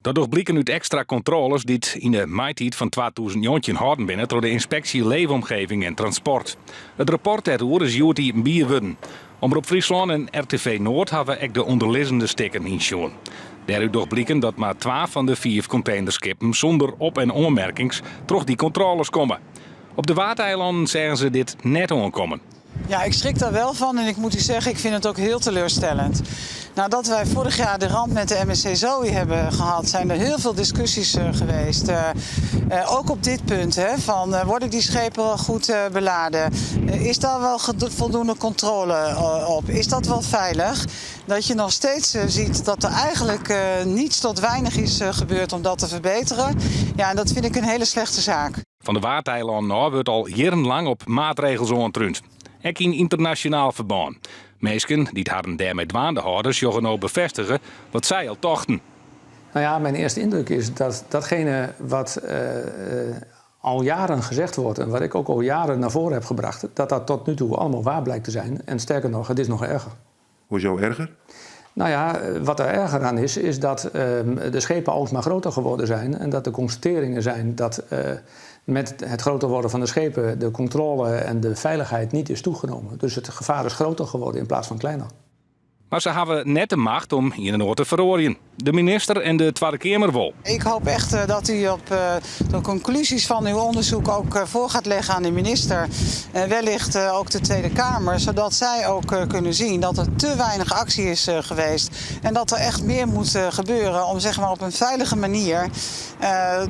Dat toch blikken uit extra controles die het in de maitijd van 2019 houden binnen door de inspectie Leefomgeving en Transport. Het rapport daarover is Joertie Bierwudden. Omroep Friesland en RTV Noord hebben ook de onderliggende stikken inzien. Daaruit toch blikken dat maar 12 van de 4 containerskippen zonder op- en onmerkings toch die controles komen. Op de Waardeilanden zeggen ze dit net aankomen. Ja, ik schrik daar wel van en ik moet u zeggen, ik vind het ook heel teleurstellend. Nadat wij vorig jaar de ramp met de MSC Zoe hebben gehad, zijn er heel veel discussies geweest. Ook op dit punt, van worden die schepen wel goed beladen? Is daar wel voldoende controle op? Is dat wel veilig? Dat je nog steeds ziet dat er eigenlijk niets tot weinig is gebeurd om dat te verbeteren. Ja, en dat vind ik een hele slechte zaak. Van de Waardeilanden wordt al jarenlang op maatregels aantrund. Ook in internationaal verband. Meesken die het hadden daarmee dwaandehouders jochen ook bevestigen wat zij al tochten. Nou ja, mijn eerste indruk is dat datgene wat al jaren gezegd wordt en wat ik ook al jaren naar voren heb gebracht, dat dat tot nu toe allemaal waar blijkt te zijn. En sterker nog, het is nog erger. Hoezo erger? Nou ja, wat er erger aan is dat de schepen alsmaar groter geworden zijn en dat de constateringen zijn dat met het groter worden van de schepen de controle en de veiligheid niet is toegenomen. Dus het gevaar is groter geworden in plaats van kleiner. Maar ze hebben net de macht om hier in Noord te verorien. De minister en de Tweede Kamer wel. Ik hoop echt dat u op de conclusies van uw onderzoek ook voor gaat leggen aan de minister. En wellicht ook de Tweede Kamer, zodat zij ook kunnen zien dat er te weinig actie is geweest. En dat er echt meer moet gebeuren om zeg maar op een veilige manier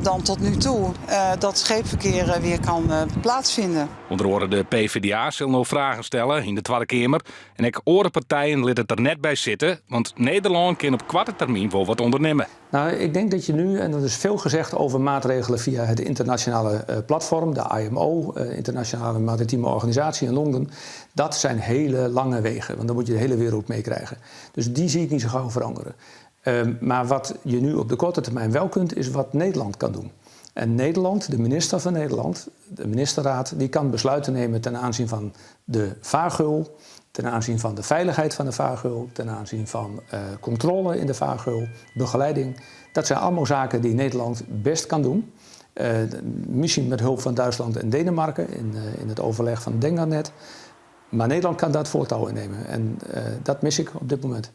dan tot nu toe dat scheepverkeer weer kan plaatsvinden. Onder andere de PvdA zullen nog vragen stellen in de Tweede Kamer. En ook andere partijen laten het er net bij zitten. Want Nederland kan op korte termijn wel wat ondernemen. Nou, ik denk dat je nu, en er is veel gezegd over maatregelen via het internationale platform, de IMO, Internationale Maritieme Organisatie in Londen. Dat zijn hele lange wegen, want dan moet je de hele wereld meekrijgen. Dus die zie ik niet zo gauw veranderen. Maar wat je nu op de korte termijn wel kunt, is wat Nederland kan doen. En Nederland, de minister van Nederland, de ministerraad, die kan besluiten nemen ten aanzien van de vaargeul, ten aanzien van de veiligheid van de vaargeul, ten aanzien van controle in de vaargeul, begeleiding. Dat zijn allemaal zaken die Nederland best kan doen. Misschien met hulp van Duitsland en Denemarken in het overleg van Denganet. Maar Nederland kan dat voortouw innemen en dat mis ik op dit moment.